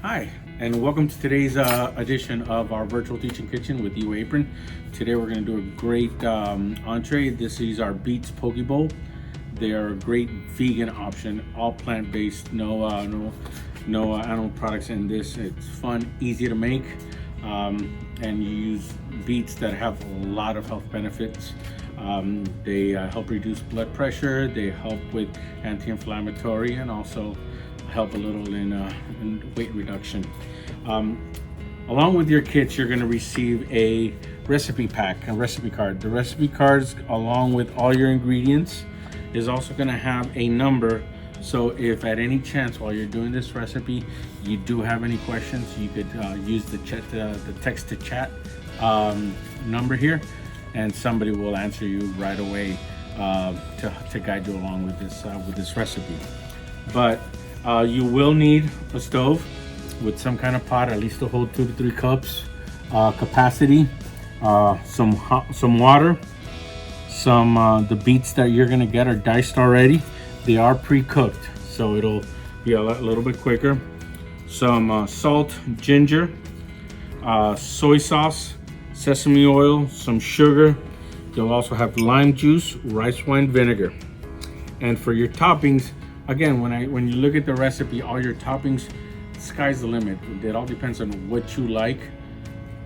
Hi, and welcome to today's edition of our virtual teaching kitchen with you, Apron. Today we're going to do a great entree. This is our Beet Poke Bowl. They are a great vegan option, all plant-based, no animal products in this. It's fun, easy to make, and you use beets that have a lot of health benefits. They help reduce blood pressure, they help with anti-inflammatory, and also help a little in weight reduction. Along with your kits, you're going to receive a recipe pack, a recipe card. The recipe cards, along with all your ingredients, is also going to have a number. So if at any chance while you're doing this recipe you do have any questions, you could use the text to chat number here, and somebody will answer you right away to guide you along with this recipe. But you will need a stove with some kind of pot, at least to hold 2 to 3 cups capacity, some water, the beets that you're gonna get are diced already. They are pre-cooked, so it'll be a little bit quicker. Some salt, ginger, soy sauce, sesame oil, some sugar. You'll also have lime juice, rice wine vinegar. And for your toppings, again, when you look at the recipe, all your toppings, sky's the limit. It all depends on what you like,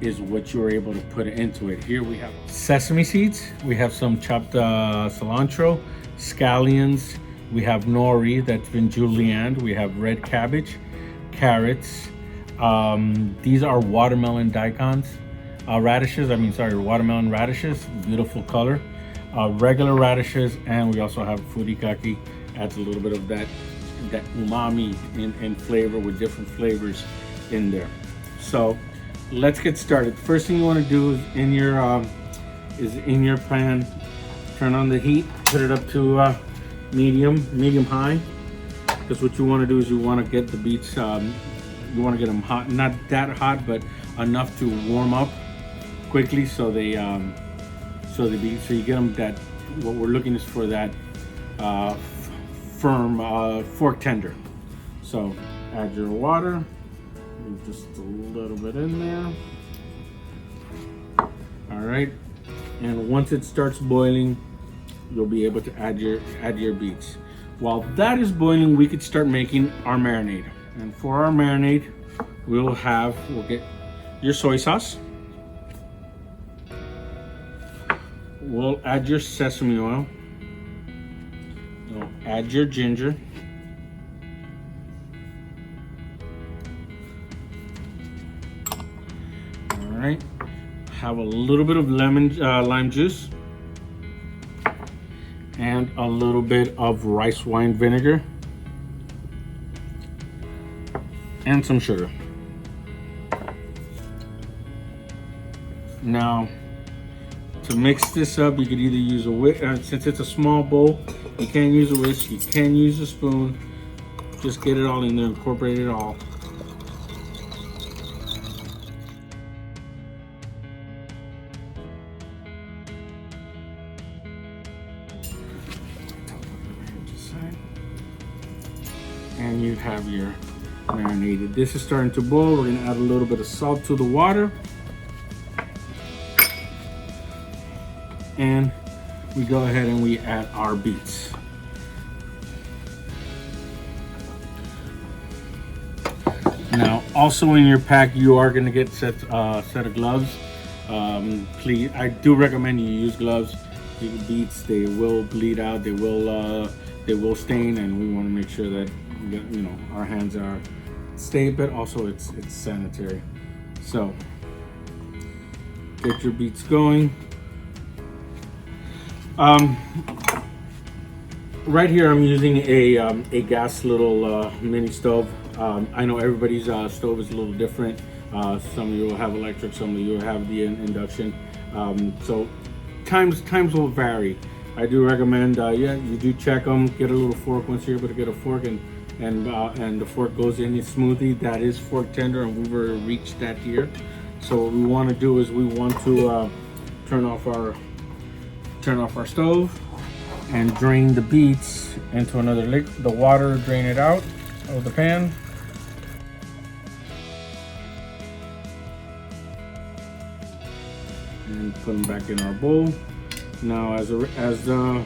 is what you're able to put into it. Here we have sesame seeds, we have some chopped cilantro, scallions, we have nori that's been julienned, we have red cabbage, carrots. These are watermelon daikons, watermelon radishes, beautiful color, regular radishes, and we also have furikake. Adds a little bit of that umami and flavor with different flavors in there. So let's get started. First thing you want to do is in your pan, turn on the heat, put it up to medium high, because what you want to do is you want to get the beets, you want to get them hot, not that hot, but enough to warm up quickly, so you get them that, what we're looking is for that firm fork tender. So add your water, just a little bit in there. All right, and once it starts boiling, you'll be able to add your beets. While that is boiling, we could start making our marinade. And for our marinade, we'll get your soy sauce. We'll add your sesame oil. You'll add your ginger. All right. Have a little bit of lime juice, and a little bit of rice wine vinegar, and some sugar. Now, to mix this up, you could either use a whisk. Since it's a small bowl, you can't use a whisk, you can use a spoon. Just get it all in there, incorporate it all. And you have your marinated. This is starting to boil. We're gonna add a little bit of salt to the water. And we go ahead and we add our beets. Now, also in your pack, you are going to get set of gloves. Please, I do recommend you use gloves. The beets, they will bleed out, they will stain, and we want to make sure that our hands are safe, but also it's sanitary. So get your beets going. Right here I'm using a gas little mini stove. I know everybody's stove is a little different. Some of you will have electric, some of you will have the induction. So times will vary. I do recommend, you do check them. Get a little fork once you're able to get a fork, and the fork goes in smoothly. That is fork tender, and we've already reached that here. So what we want to do is we want to turn off our stove and drain the beets into another liquid. The water, drain it out of the pan. and put them back in our bowl. Now, as the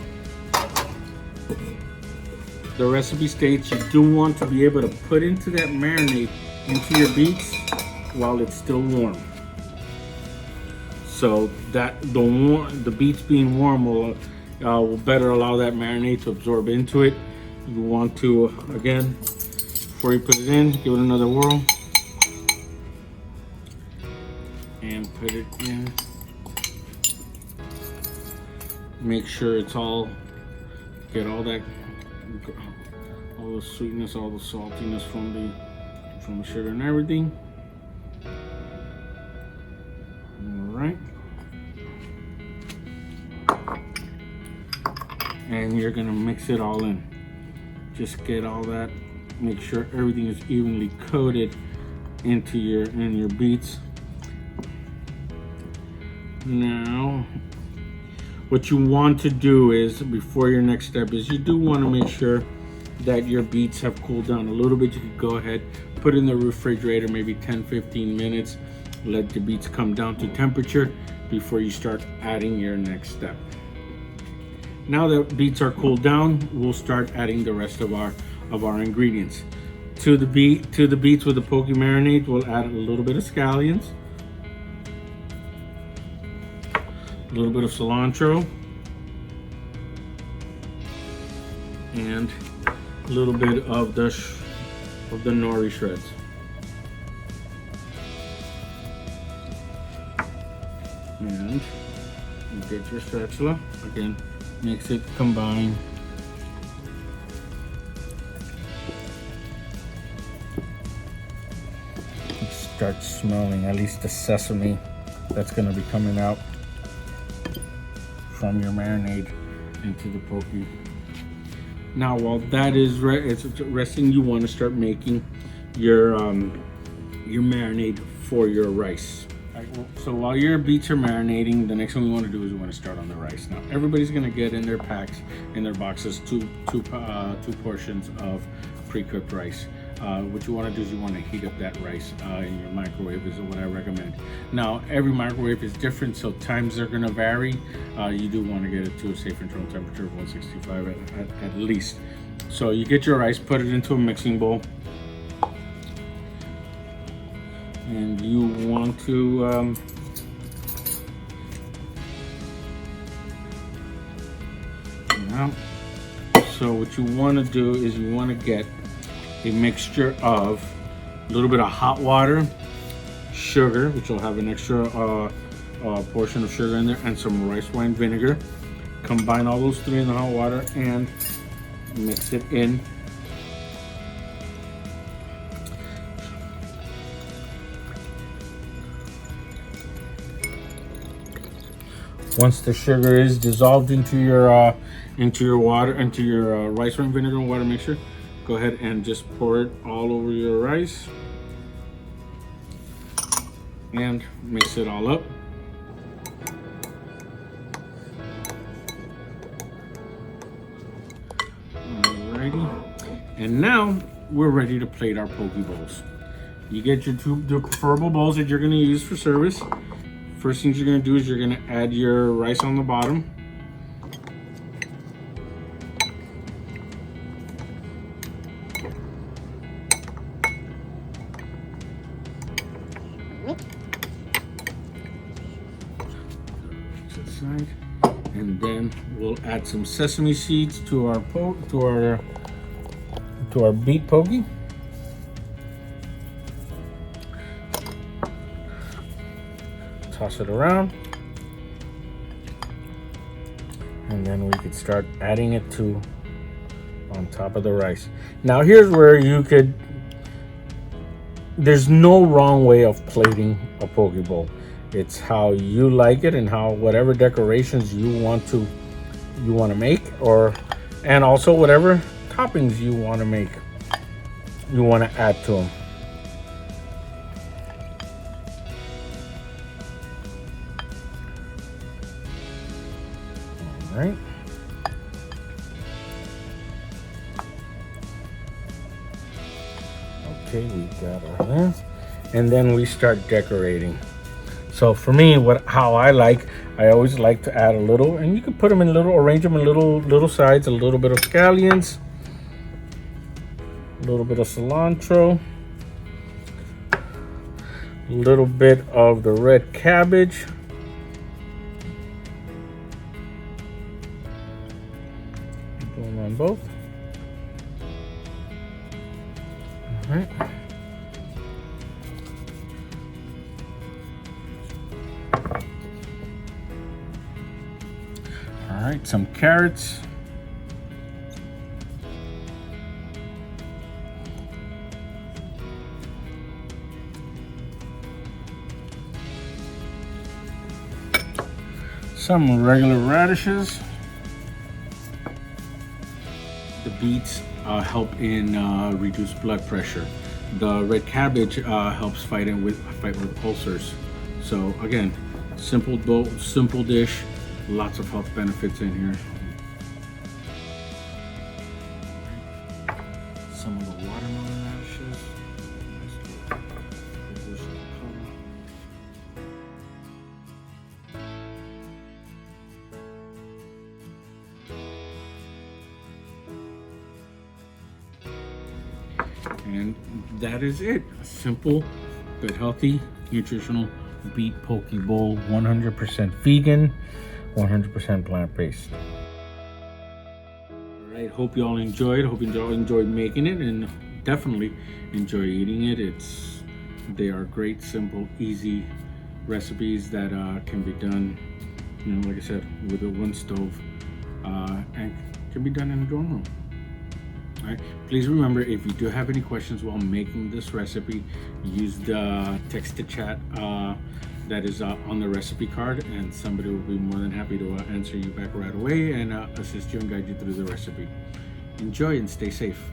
recipe states, you do want to be able to put into that marinade into your beets while it's still warm. So that the beets being warm will better allow that marinade to absorb into it. You want to, again, before you put it in, give it another whirl and put it in. Make sure it's all, get all the sweetness, all the saltiness from the sugar and everything. All right. And you're gonna mix it all in. Just get all that, make sure everything is evenly coated into your beets. Now, what you want to do is, before your next step, is you do want to make sure that your beets have cooled down a little bit. You could go ahead, put it in the refrigerator, maybe 10-15 minutes. Let the beets come down to temperature before you start adding your next step. Now that beets are cooled down, we'll start adding the rest of our ingredients. To the beets with the poke marinade, we'll add a little bit of scallions, a little bit of cilantro, and a little bit of the nori shreds. And you get your spatula, again, mix it, combine. You start smelling at least the sesame that's going to be coming out from your marinade into the poke. Now, while that is resting, you want to start making your marinade for your rice. So while your beets are marinating, the next thing we want to do is we want to start on the rice. Now, everybody's going to get in their packs, in their boxes, two portions of pre-cooked rice. What you want to do is you want to heat up that rice in your microwave is what I recommend. Now, every microwave is different, so times are going to vary. You do want to get it to a safe internal temperature of 165 at least. So you get your rice, put it into a mixing bowl. And you want to so what you want to do is you want to get a mixture of a little bit of hot water, sugar, which will have an extra portion of sugar in there, and some rice wine vinegar. Combine all those three in the hot water and mix it in. Once the sugar is dissolved into your water, into your rice wine vinegar and water mixture, go ahead and just pour it all over your rice and mix it all up. Alrighty, and now we're ready to plate our poke bowls. You get your two preferable bowls that you're going to use for service. First things you're going to do is you're going to add your rice on the bottom. And then we'll add some sesame seeds to our beet poke. Toss it around, and then we could start adding it on top of the rice. Now here's where there's no wrong way of plating a poke bowl. It's how you like it and whatever decorations you want to make, and also whatever toppings you want to add to them. All right. Okay, we got our this, and then we start decorating. So for me, how I always like to add a little, and you can put them in arrange them in little sides, a little bit of scallions, a little bit of cilantro, a little bit of the red cabbage, put them on both. All right. All right, some carrots. Some regular radishes. The beets help in reduce blood pressure. The red cabbage helps fight with ulcers. So again, simple bowl, simple dish. Lots of health benefits in here. Some of the watermelon radishes. And that is it. A simple but healthy, nutritional beet poke bowl, 100% vegan, 100% plant-based. All right, hope you all enjoyed. Hope you all enjoyed making it, and definitely enjoy eating it. They are great, simple, easy recipes that can be done, you know, like I said, with a one stove, and can be done in a dorm room. All right. Please remember, if you do have any questions while making this recipe, use the text to chat that is on the recipe card, and somebody will be more than happy to answer you back right away and assist you and guide you through the recipe. Enjoy and stay safe.